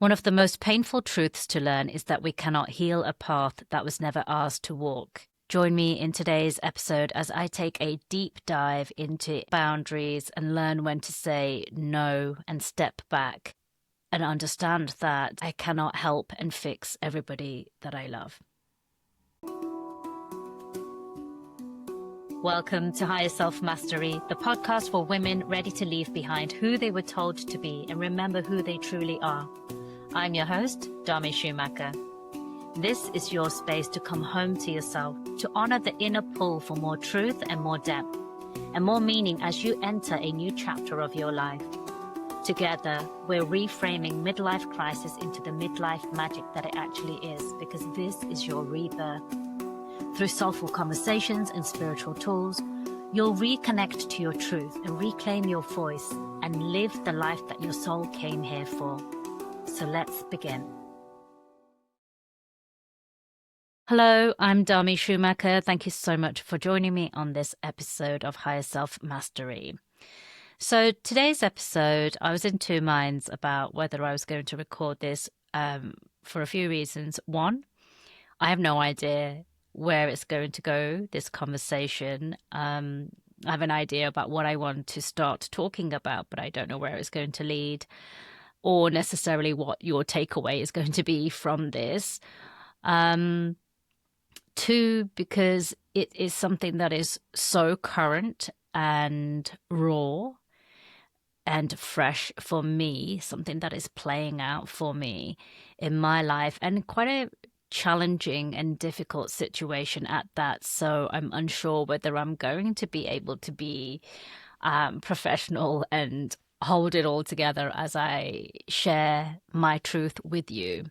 One of the most painful truths to learn is that we cannot heal a path that was never ours to walk. Join me in today's episode as I take a deep dive into boundaries and learn when to say no and step back and understand that I cannot help and fix everybody that I love. Welcome to Higher Self-Mastery, the podcast for women ready to leave behind who they were told to be and remember who they truly are. I'm your host, Dami Schumacher. This is your space to come home to yourself, to honor the inner pull for more truth and more depth, and more meaning as you enter a new chapter of your life. Together, we're reframing midlife crisis into the midlife magic that it actually is, because this is your rebirth. Through soulful conversations and spiritual tools, you'll reconnect to your truth and reclaim your voice and live the life that your soul came here for. So let's begin. Hello, I'm Dami Schumacher. Thank you so much for joining me on this episode of Higher Self-Mastery. So today's episode, I was in two minds about whether I was going to record this for a few reasons. One, I have no idea where it's going to go, this conversation. I have an idea about what I want to start talking about, but I don't know where it's going to lead or necessarily what your takeaway is going to be from this. Two, because it is something that is so current and raw and fresh for me, something that is playing out for me in my life, and quite a challenging and difficult situation at that. So I'm unsure whether I'm going to be able to be professional and hold it all together as I share my truth with you.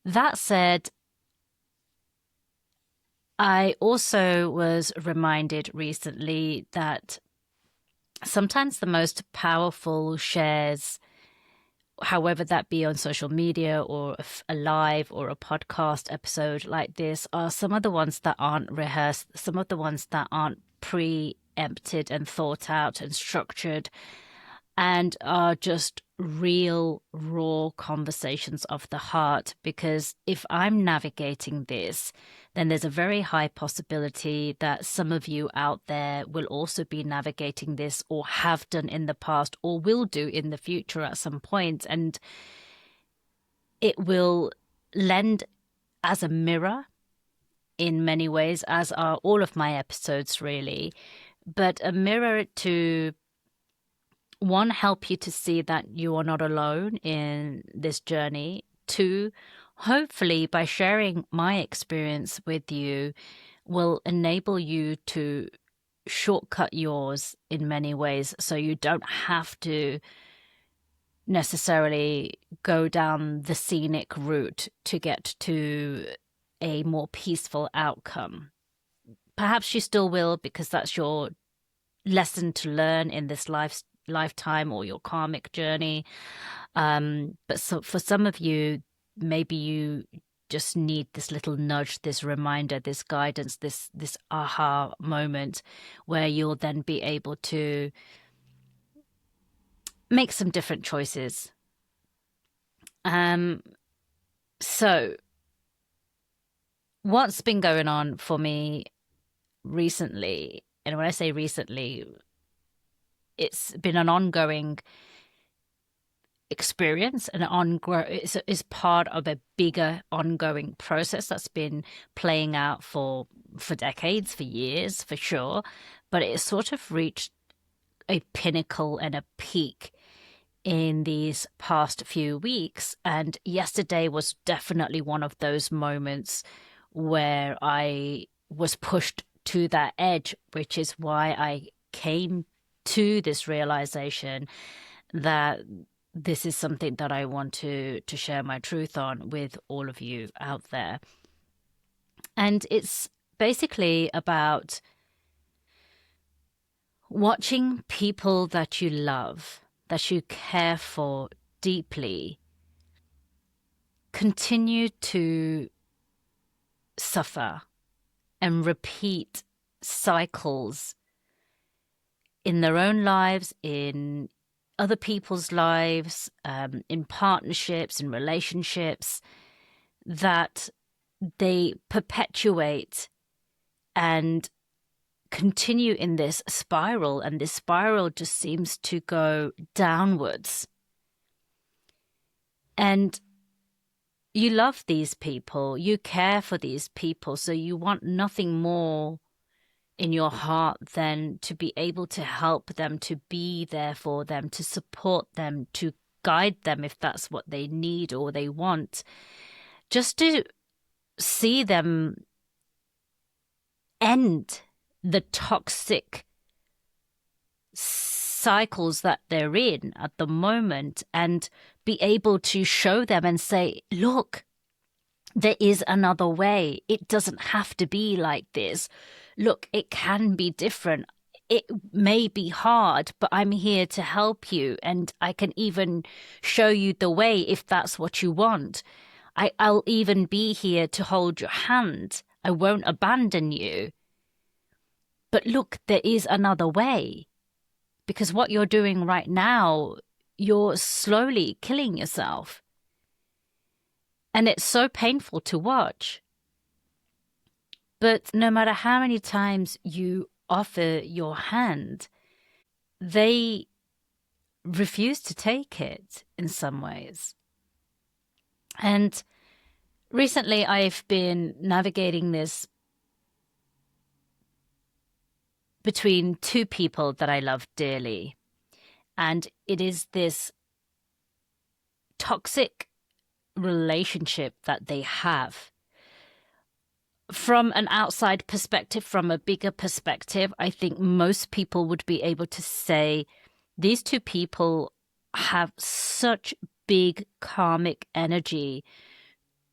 That said, I also was reminded recently that sometimes the most powerful shares, however that be on social media or a live or a podcast episode like this, are some of the ones that aren't rehearsed, some of the ones that aren't preempted and thought out and structured, and are just real, raw conversations of the heart. Because if I'm navigating this, then there's a very high possibility that some of you out there will also be navigating this, or have done in the past, or will do in the future at some point. And it will lend as a mirror in many ways, as are all of my episodes really, but a mirror to, one, help you to see that you are not alone in this journey. Two, hopefully by sharing my experience with you will enable you to shortcut yours in many ways, so you don't have to necessarily go down the scenic route to get to a more peaceful outcome. Perhaps you still will, because that's your lesson to learn in this lifetime or your karmic journey. But so for some of you, maybe you just need this little nudge, this reminder, this guidance, this aha moment where you'll then be able to make some different choices. So what's been going on for me recently, and when I say recently, it's been an ongoing experience, is part of a bigger ongoing process that's been playing out for decades, for years, for sure. But it sort of reached a pinnacle and a peak in these past few weeks. And yesterday was definitely one of those moments where I was pushed to that edge, which is why I came to this realization that this is something that I want to share my truth on with all of you out there. And it's basically about watching people that you love, that you care for deeply, continue to suffer and repeat cycles in their own lives, in other people's lives, in partnerships, in relationships, that they perpetuate and continue in this spiral, and this spiral just seems to go downwards. And you love these people, you care for these people, so you want nothing more in your heart than to be able to help them, to be there for them, to support them, to guide them if that's what they need or they want. Just to see them end the toxic cycles that they're in at the moment, and be able to show them and say, look, there is another way. It doesn't have to be like this. Look, it can be different. It may be hard, but I'm here to help you, and I can even show you the way if that's what you want. I'll even be here to hold your hand. I won't abandon you. But look, there is another way. Because what you're doing right now, you're slowly killing yourself. And it's so painful to watch. But no matter how many times you offer your hand, they refuse to take it in some ways. And recently I've been navigating this between two people that I love dearly. And it is this toxic relationship that they have. From an outside perspective, from a bigger perspective, I think most people would be able to say these two people have such big karmic energy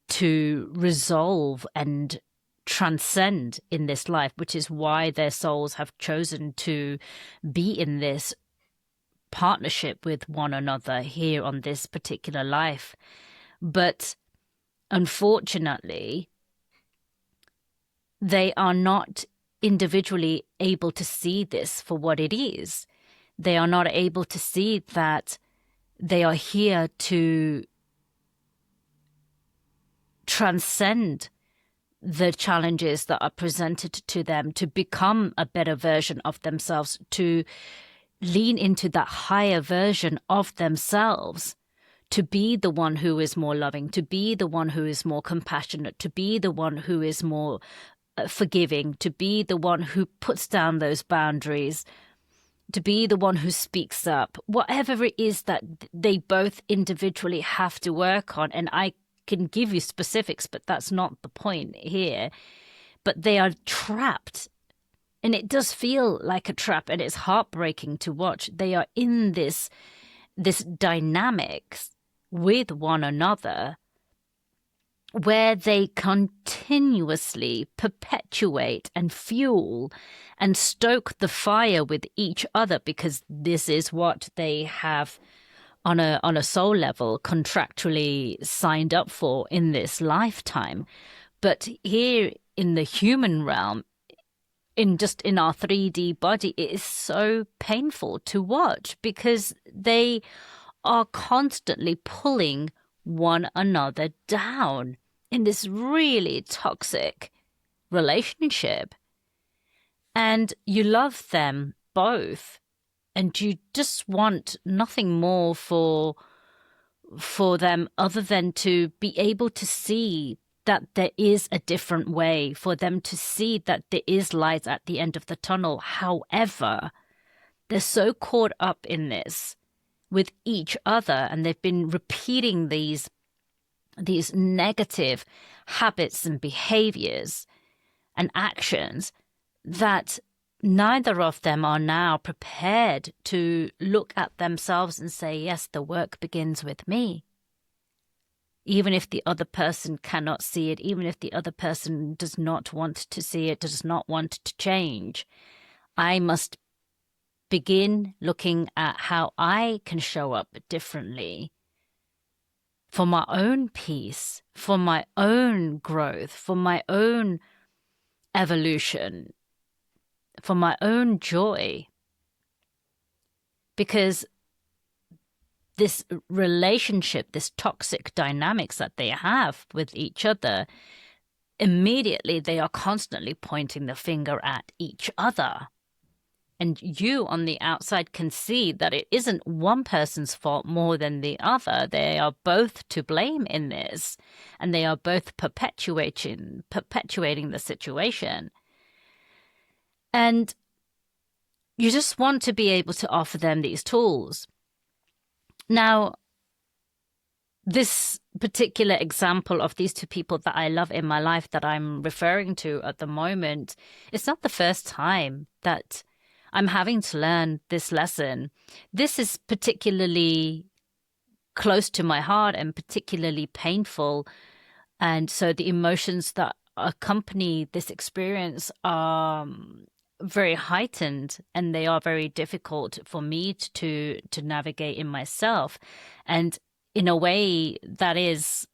to resolve and transcend in this life, which is why their souls have chosen to be in this partnership with one another here on this particular life. But unfortunately, they are not individually able to see this for what it is. They are not able to see that they are here to transcend the challenges that are presented to them, to become a better version of themselves, to lean into that higher version of themselves, to be the one who is more loving, to be the one who is more compassionate, to be the one who is more forgiving, to be the one who puts down those boundaries, to be the one who speaks up, whatever it is that they both individually have to work on. And I can give you specifics, but that's not the point here. But they are trapped, and it does feel like a trap, and it's heartbreaking to watch. They are in this dynamics with one another where they continuously perpetuate and fuel and stoke the fire with each other, because this is what they have on a soul level contractually signed up for in this lifetime. But here in the human realm, in our 3D body, it is so painful to watch, because they are constantly pulling one another down in this really toxic relationship. And you love them both, and you just want nothing more for them other than to be able to see that there is a different way, for them to see that there is light at the end of the tunnel. However, they're so caught up in this with each other, and they've been repeating these negative habits and behaviors and actions, that neither of them are now prepared to look at themselves and say, yes, the work begins with me. Even if the other person cannot see it, even if the other person does not want to see it, does not want to change, I must begin looking at how I can show up differently for my own peace, for my own growth, for my own evolution, for my own joy. Because this relationship, this toxic dynamics that they have with each other, immediately they are constantly pointing the finger at each other. And you on the outside can see that it isn't one person's fault more than the other. They are both to blame in this, and they are both perpetuating the situation. And you just want to be able to offer them these tools. Now, this particular example of these two people that I love in my life that I'm referring to at the moment, it's not the first time that I'm having to learn this lesson. This is particularly close to my heart and particularly painful. And so the emotions that accompany this experience are very heightened, and they are very difficult for me to navigate in myself. And in a way, that is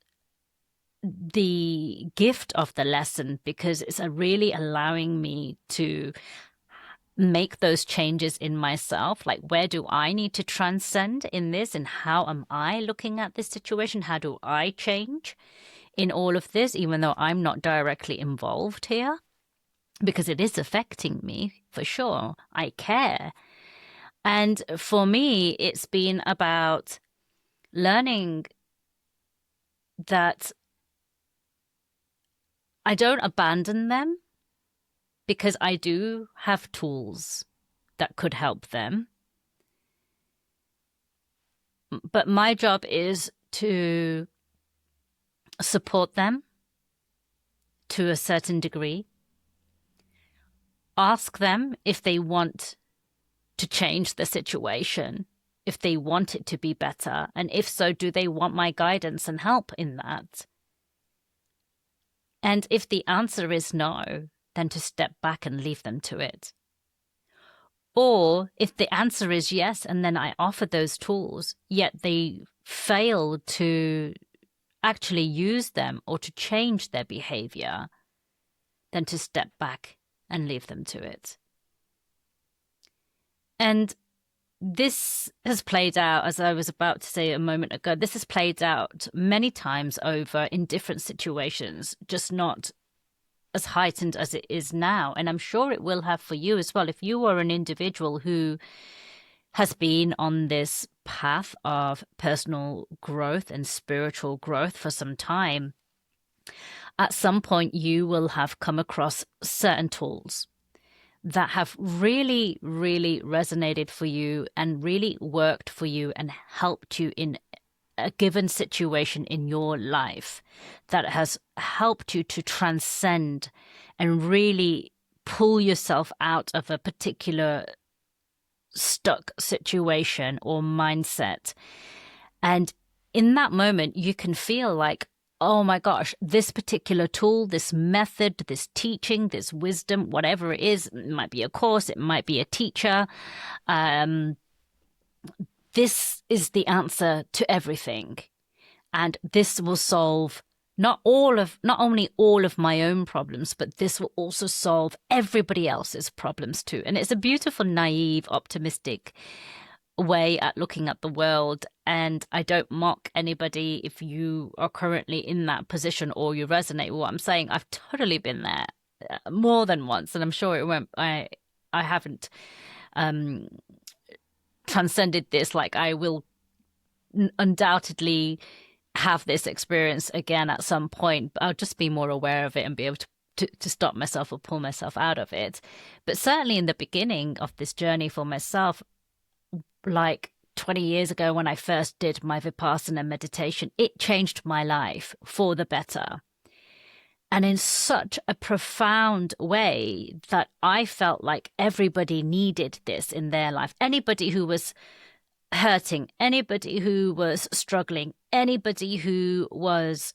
the gift of the lesson, because it's really allowing me to make those changes in myself. Like, where do I need to transcend in this, and how am I looking at this situation? How do I change in all of this, even though I'm not directly involved here? Because it is affecting me, for sure. I care. And for me, it's been about learning that I don't abandon them, because I do have tools that could help them. But my job is to support them to a certain degree. Ask them if they want to change the situation, if they want it to be better, and if so, do they want my guidance and help in that? And if the answer is no, then to step back and leave them to it. Or if the answer is yes, and then I offer those tools, yet they fail to actually use them or to change their behavior, then to step back and leave them to it. And this has played out, as I was about to say a moment ago, this has played out many times over in different situations, just not as heightened as it is now. And I'm sure it will have for you as well. If you are an individual who has been on this path of personal growth and spiritual growth for some time, at some point you will have come across certain tools that have really, really resonated for you and really worked for you and helped you in a given situation in your life, that has helped you to transcend and really pull yourself out of a particular stuck situation or mindset. And in that moment, you can feel like, oh my gosh, this particular tool, this method, this teaching, this wisdom, whatever it is, it might be a course, it might be a teacher, this is the answer to everything. And this will solve not only all of my own problems, but this will also solve everybody else's problems too. And it's a beautiful, naive, optimistic way at looking at the world. And I don't mock anybody if you are currently in that position or you resonate with what I'm saying. I've totally been there more than once, and I'm sure it won't. I haven't transcended this. Like, I will undoubtedly have this experience again at some point, but I'll just be more aware of it and be able to stop myself or pull myself out of it. But certainly in the beginning of this journey for myself, like 20 years ago when I first did my Vipassana meditation, it changed my life for the better. And in such a profound way that I felt like everybody needed this in their life. Anybody who was hurting, anybody who was struggling, anybody who was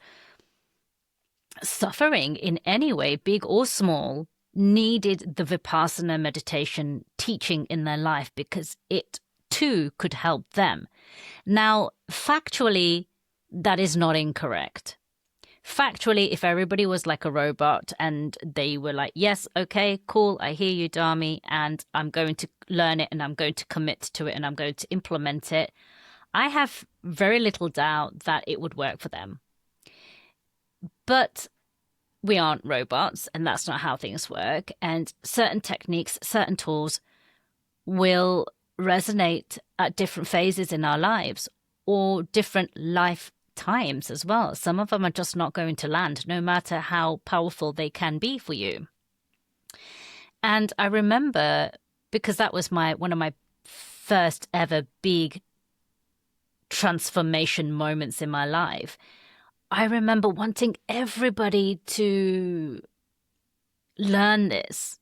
suffering in any way, big or small, needed the Vipassana meditation teaching in their life, because it too could help them. Now, factually, that is not incorrect. Factually, if everybody was like a robot and they were like, yes, okay, cool, I hear you, Dami, and I'm going to learn it and I'm going to commit to it and I'm going to implement it, I have very little doubt that it would work for them. But we aren't robots, and that's not how things work. And certain techniques, certain tools will resonate at different phases in our lives or different life times as well. Some of them are just not going to land, no matter how powerful they can be for you. And I remember, because that was one of my first ever big transformation moments in my life, I remember wanting everybody to learn this.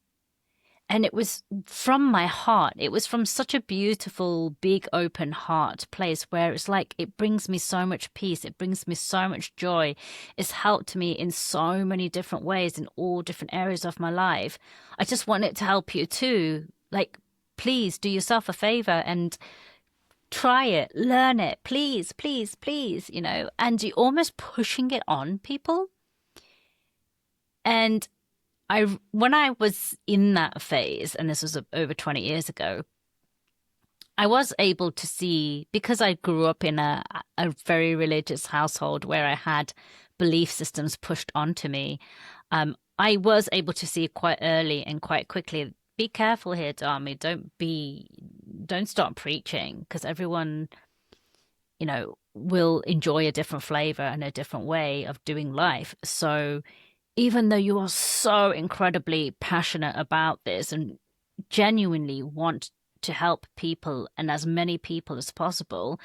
And it was from my heart. It was from such a beautiful, big, open heart place where it's like, it brings me so much peace. It brings me so much joy. It's helped me in so many different ways in all different areas of my life. I just want it to help you too. Like, please do yourself a favor and try it, learn it, please, please, please, and you're almost pushing it on people. And when I was in that phase, and this was over 20 years ago, I was able to see, because I grew up in a very religious household where I had belief systems pushed onto me, I was able to see quite early and quite quickly, be careful here, Dami, don't start preaching, because everyone, will enjoy a different flavor and a different way of doing life. So even though you are so incredibly passionate about this and genuinely want to help people and as many people as possible,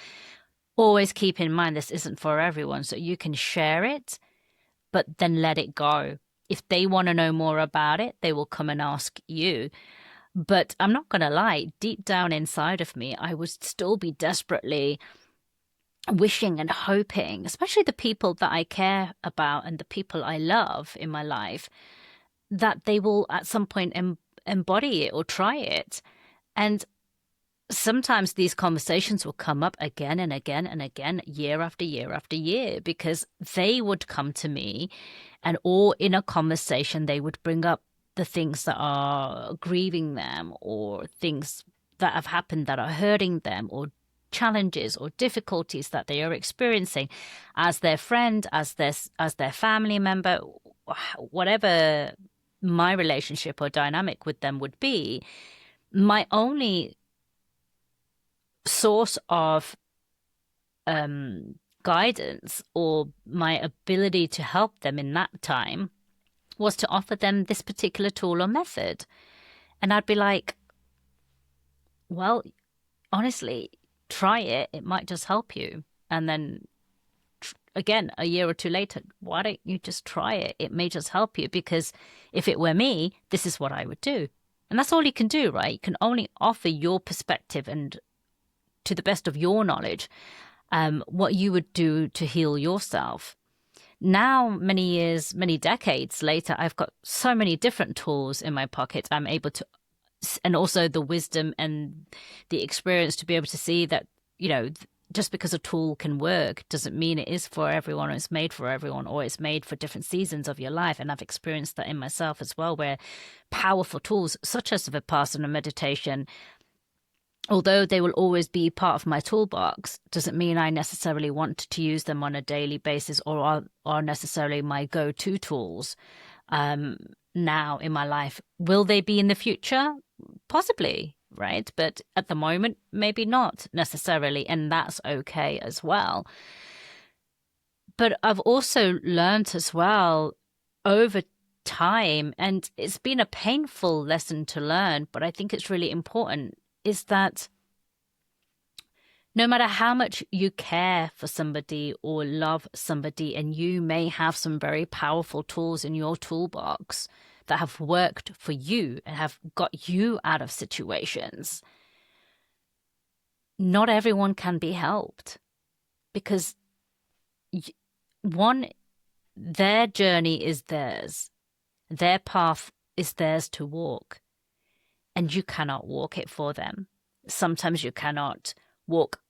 always keep in mind this isn't for everyone. So you can share it, but then let it go. If they want to know more about it, they will come and ask you. But I'm not going to lie, deep down inside of me, I would still be desperately wishing and hoping, especially the people that I care about and the people I love in my life, that they will at some point embody it or try it. And sometimes these conversations will come up again and again and again, year after year after year, because they would come to me and, or in a conversation, they would bring up the things that are grieving them or things that have happened that are hurting them, or challenges or difficulties that they are experiencing as their friend, as their family member, whatever my relationship or dynamic with them would be. My only source of guidance or my ability to help them in that time was to offer them this particular tool or method. And I'd be like, well, honestly, try it. It might just help you. And then again, a year or two later, why don't you just try it? It may just help you, because if it were me, this is what I would do. And that's all you can do, right? You can only offer your perspective and, to the best of your knowledge, what you would do to heal yourself. Now, many years, many decades later, I've got so many different tools in my pocket. I'm able to, and also the wisdom and the experience to be able to see that, just because a tool can work doesn't mean it is for everyone, or it's made for everyone, or it's made for different seasons of your life. And I've experienced that in myself as well, where powerful tools such as Vipassana meditation, although they will always be part of my toolbox, doesn't mean I necessarily want to use them on a daily basis or are necessarily my go-to tools now in my life. Will they be in the future? Possibly, right? But at the moment, maybe not necessarily, and that's okay as well. But I've also learned as well over time, and it's been a painful lesson to learn, but I think it's really important, is that no matter how much you care for somebody or love somebody, and you may have some very powerful tools in your toolbox that have worked for you and have got you out of situations, not everyone can be helped, because one, their journey is theirs. Their path is theirs to walk, and you cannot walk it for them. Sometimes you cannot walk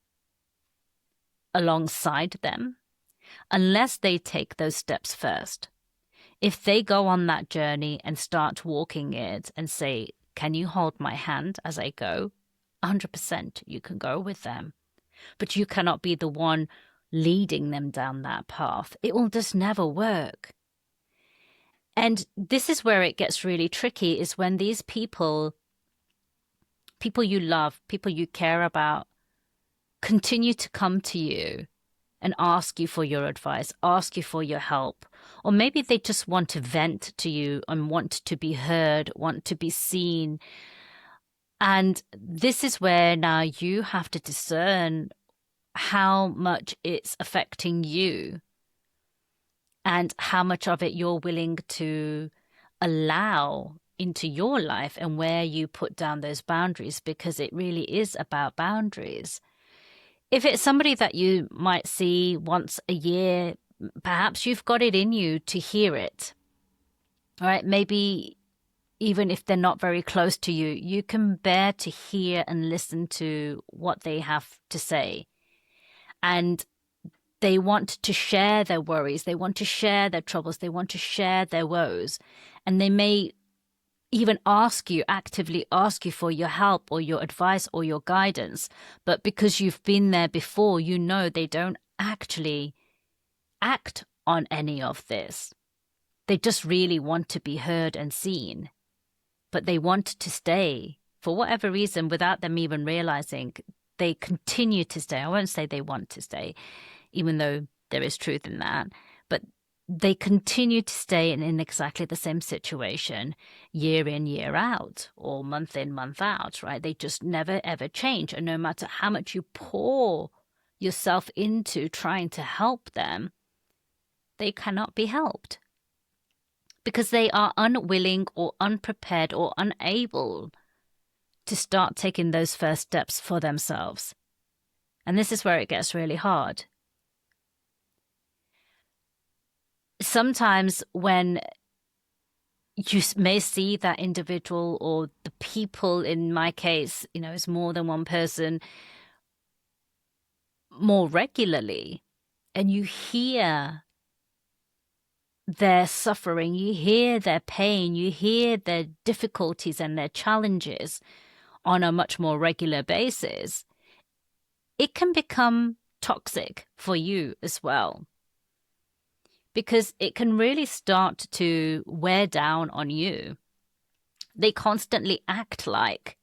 alongside them unless they take those steps first. If they go on that journey and start walking it and say, can you hold my hand as I go? 100% you can go with them. but you cannot be the one leading them down that path. It will just never work. And this is where it gets really tricky, is when these people you love, people you care about, continue to come to you and ask you for your advice, ask you for your help. Or maybe they just want to vent to you and want to be heard, want to be seen. And this is where now you have to discern how much it's affecting you and how much of it you're willing to allow into your life and where you put down those boundaries, because it really is about boundaries. If it's somebody that you might see once a year, perhaps you've got it in you to hear it. All right, maybe even if they're not very close to you, you can bear to hear and listen to what they have to say. And they want to share their worries, they want to share their troubles, they want to share their woes. And they may even actively ask you for your help or your advice or your guidance. But because you've been there before, you know they don't actually act on any of this. They just really want to be heard and seen. But they want to stay for whatever reason without them even realizing. They continue to stay. I won't say they want to stay, even though there is truth in that. But they continue to stay in exactly the same situation year in, year out, or month in, month out, right? They just never, ever change. And no matter how much you pour yourself into trying to help them, they cannot be helped because they are unwilling or unprepared or unable to start taking those first steps for themselves. And this is where it gets really hard. Sometimes when you may see that individual or the people, in my case, it's more than one person, more regularly, and you hear their suffering, you hear their pain, you hear their difficulties and their challenges on a much more regular basis, it can become toxic for you as well. Because it can really start to wear down on you. They constantly act like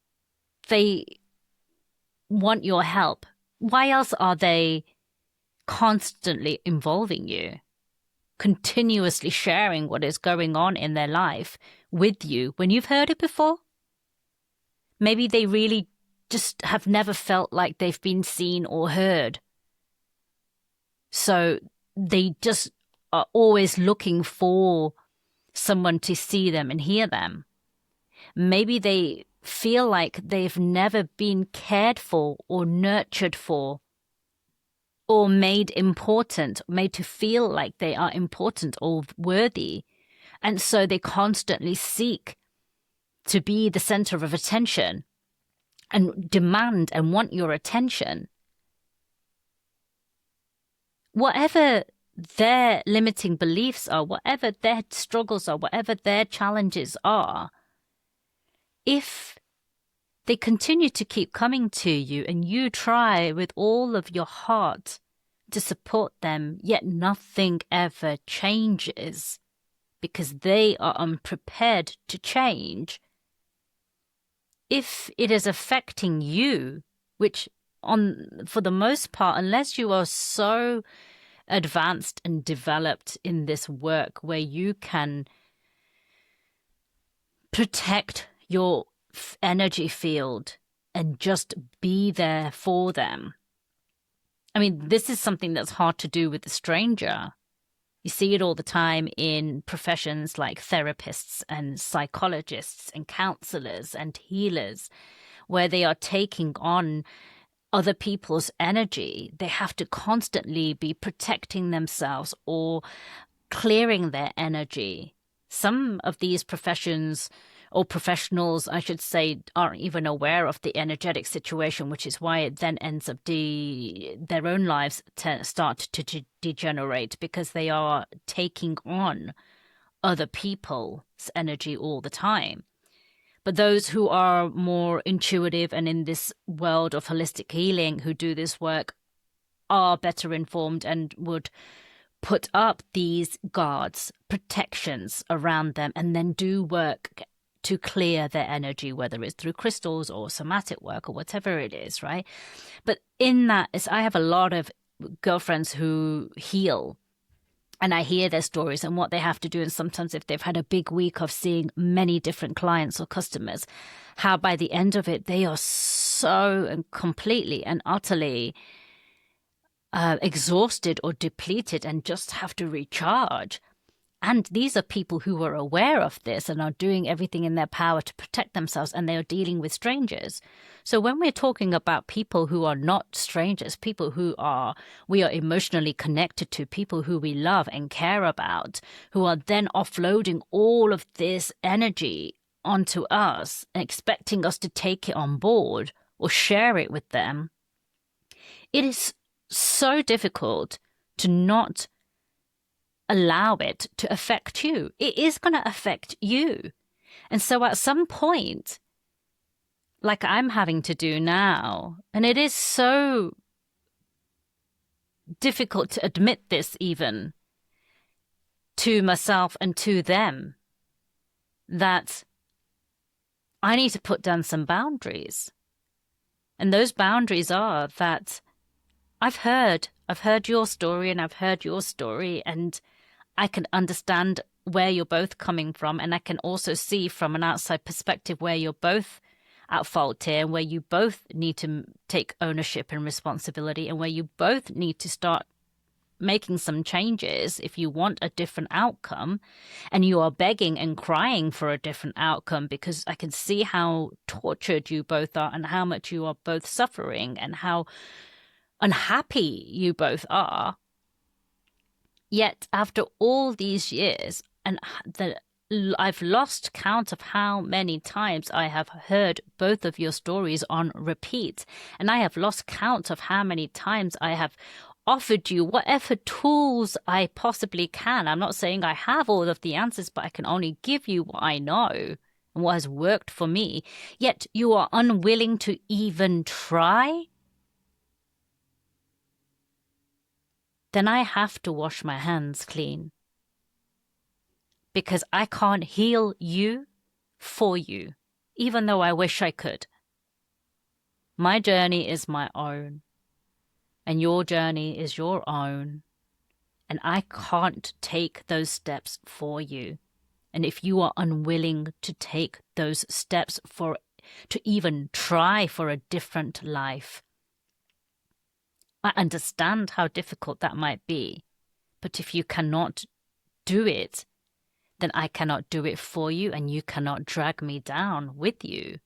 they want your help. Why else are they constantly involving you, continuously sharing what is going on in their life with you when you've heard it before? Maybe they really just have never felt like they've been seen or heard. So they just are always looking for someone to see them and hear them. Maybe they feel like they've never been cared for or nurtured for or made important, made to feel like they are important or worthy. And so they constantly seek to be the center of attention and demand and want your attention. Whatever their limiting beliefs are, whatever their struggles are, whatever their challenges are, if they continue to keep coming to you and you try with all of your heart to support them, yet nothing ever changes because they are unprepared to change, if it is affecting you, which for the most part, unless you are so advanced and developed in this work where you can protect your energy field and just be there for them. I mean, this is something that's hard to do with a stranger. You see it all the time in professions like therapists and psychologists and counselors and healers, where they are taking on other people's energy. They have to constantly be protecting themselves or clearing their energy. Some of these professions, or professionals, I should say, aren't even aware of the energetic situation, which is why it then ends up their own lives start to degenerate, because they are taking on other people's energy all the time. But those who are more intuitive and in this world of holistic healing who do this work are better informed and would put up these guards, protections around them, and then do work to clear their energy, whether it's through crystals or somatic work or whatever it is, right? But in that, I have a lot of girlfriends who heal, and I hear their stories and what they have to do. And sometimes if they've had a big week of seeing many different clients or customers, how by the end of it, they are so and completely and utterly exhausted or depleted and just have to recharge. And these are people who are aware of this and are doing everything in their power to protect themselves, and they are dealing with strangers. So when we're talking about people who are not strangers, people who we are emotionally connected to, people who we love and care about, who are then offloading all of this energy onto us, expecting us to take it on board or share it with them, it is so difficult to not allow it to affect you. It is going to affect you. And so at some point, like I'm having to do now, and it is so difficult to admit this even to myself and to them, that I need to put down some boundaries. And those boundaries are that I've heard your story, and I've heard your story, and I can understand where you're both coming from, and I can also see from an outside perspective where you're both at fault here, and where you both need to take ownership and responsibility, and where you both need to start making some changes if you want a different outcome, and you are begging and crying for a different outcome, because I can see how tortured you both are and how much you are both suffering and how unhappy you both are. Yet after all these years, and I've lost count of how many times I have heard both of your stories on repeat, and I have lost count of how many times I have offered you whatever tools I possibly can. I'm not saying I have all of the answers, but I can only give you what I know and what has worked for me. Yet you are unwilling to even try. Then I have to wash my hands clean, because I can't heal you for you, even though I wish I could. My journey is my own, and your journey is your own, and I can't take those steps for you. And if you are unwilling to take those steps to even try for a different life, I understand how difficult that might be, but if you cannot do it, then I cannot do it for you, and you cannot drag me down with you,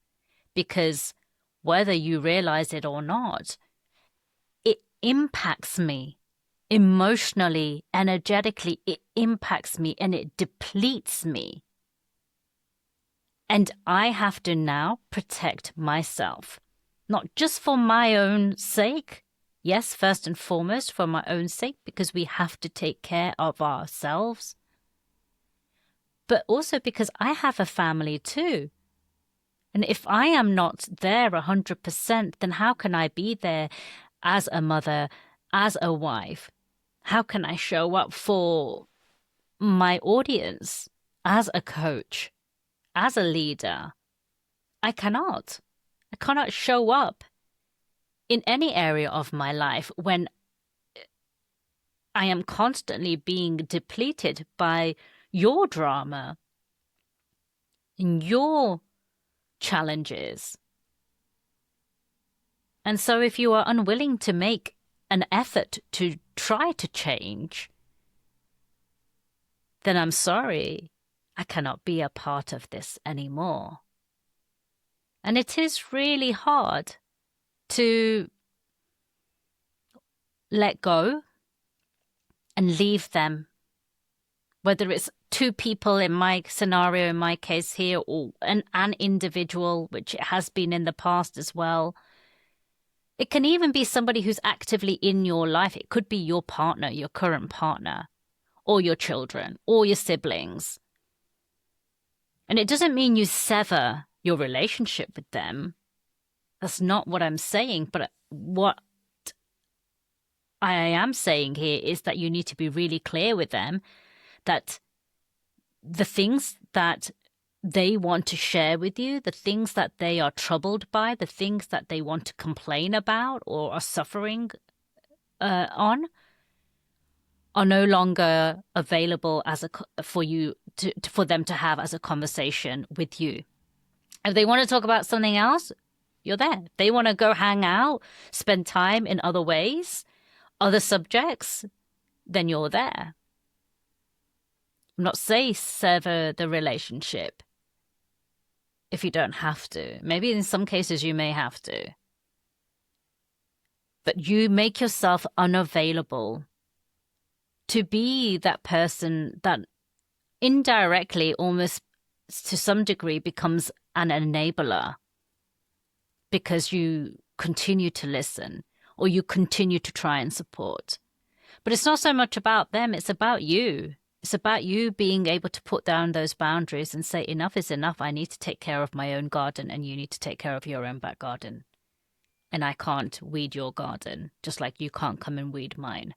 because whether you realize it or not, it impacts me emotionally, energetically. It impacts me and it depletes me. And I have to now protect myself, not just for my own sake. Yes, first and foremost for my own sake, because we have to take care of ourselves. But also because I have a family too. And if I am not there 100%, then how can I be there as a mother, as a wife? How can I show up for my audience as a coach, as a leader? I cannot. I cannot show up in any area of my life when I am constantly being depleted by your drama and your challenges. And so if you are unwilling to make an effort to try to change, then I'm sorry, I cannot be a part of this anymore. And it is really hard to let go and leave them, whether it's two people in my scenario, in my case here, or an individual, which it has been in the past as well. It can even be somebody who's actively in your life. It could be your partner, your current partner, or your children, or your siblings. And it doesn't mean you sever your relationship with them. That's not what I'm saying. But what I am saying here is that you need to be really clear with them that the things that they want to share with you, the things that they are troubled by, the things that they want to complain about or are suffering on, are no longer available for them to have as a conversation with you. If they want to talk about something else, you're there. If they want to go hang out, spend time in other ways, other subjects, then you're there. I'm not saying sever the relationship if you don't have to. Maybe in some cases you may have to. But you make yourself unavailable to be that person that indirectly, almost to some degree, becomes an enabler because you continue to listen or you continue to try and support. But it's not so much about them, it's about you. It's about you being able to put down those boundaries and say, enough is enough. I need to take care of my own garden and you need to take care of your own back garden. And I can't weed your garden, just like you can't come and weed mine.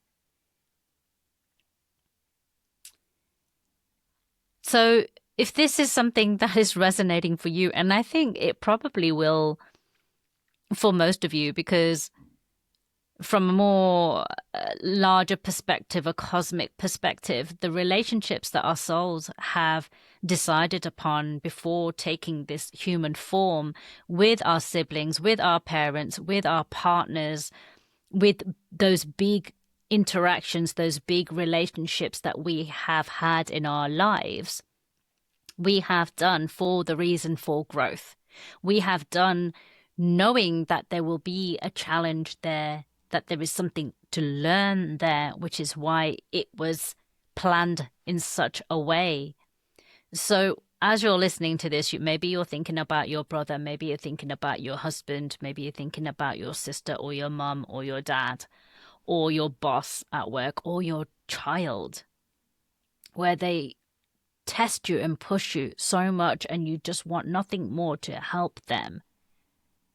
So if this is something that is resonating for you, and I think it probably will for most of you, because from a more larger perspective, a cosmic perspective, the relationships that our souls have decided upon before taking this human form with our siblings, with our parents, with our partners, with those big interactions, those big relationships that we have had in our lives, we have done for the reason for growth. We have done knowing that there will be a challenge there, that there is something to learn there, which is why it was planned in such a way. So as you're listening to this, maybe you're thinking about your brother, maybe you're thinking about your husband, maybe you're thinking about your sister or your mum or your dad or your boss at work or your child, where they test you and push you so much and you just want nothing more to help them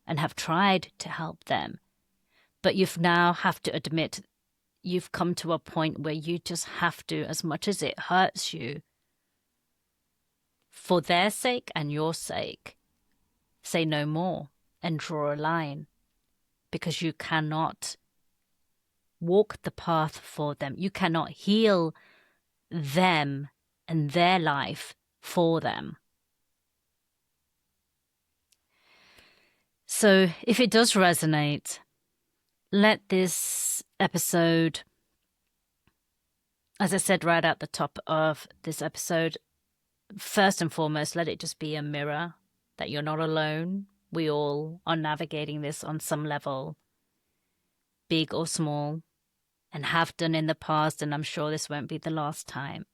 and have tried to help them. But you've now have to admit you've come to a point where you just have to, as much as it hurts you, for their sake and your sake, say no more and draw a line, because you cannot walk the path for them. You cannot heal them and their life for them. So if it does resonate, let this episode, as I said right at the top of this episode, first and foremost, let it just be a mirror that you're not alone. We all are navigating this on some level, big or small, and have done in the past, and I'm sure this won't be the last time.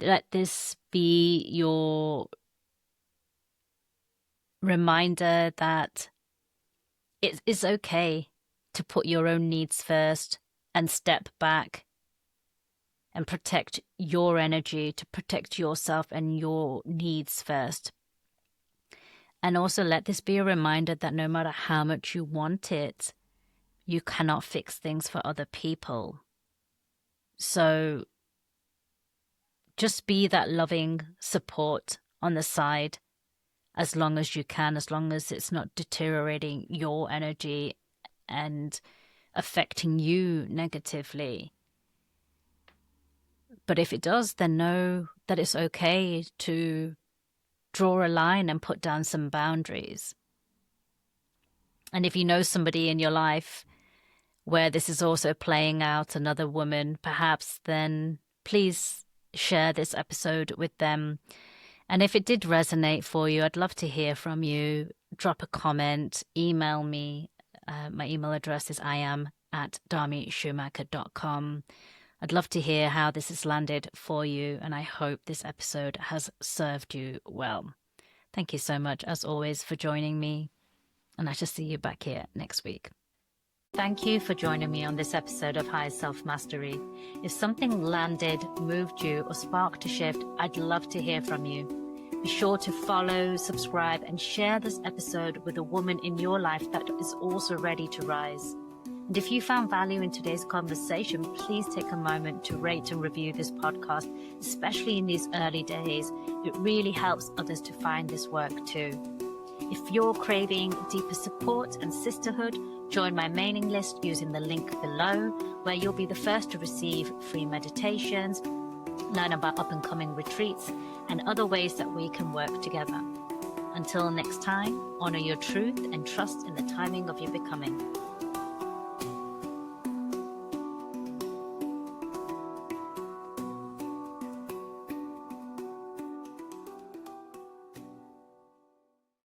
Let this be your reminder that it is okay to put your own needs first and step back and protect your energy, to protect yourself and your needs first. And also let this be a reminder that no matter how much you want it, you cannot fix things for other people. So just be that loving support on the side as long as you can, as long as it's not deteriorating your energy and affecting you negatively. But if it does, then know that it's okay to draw a line and put down some boundaries. And if you know somebody in your life where this is also playing out, another woman perhaps, then please share this episode with them. And if it did resonate for you, I'd love to hear from you. Drop a comment, email me. My email address is iam@damischumacher.com. I'd love to hear how this has landed for you, and I hope this episode has served you well. Thank you so much, as always, for joining me, and I shall see you back here next week. Thank you for joining me on this episode of High Self Mastery. If something landed, moved you, or sparked a shift, I'd love to hear from you. Be sure to follow, subscribe, and share this episode with a woman in your life that is also ready to rise. And if you found value in today's conversation, please take a moment to rate and review this podcast, especially in these early days. It really helps others to find this work too. If you're craving deeper support and sisterhood, join my mailing list using the link below, where you'll be the first to receive free meditations, learn about up-and-coming retreats, and other ways that we can work together. Until next time, honor your truth and trust in the timing of your becoming.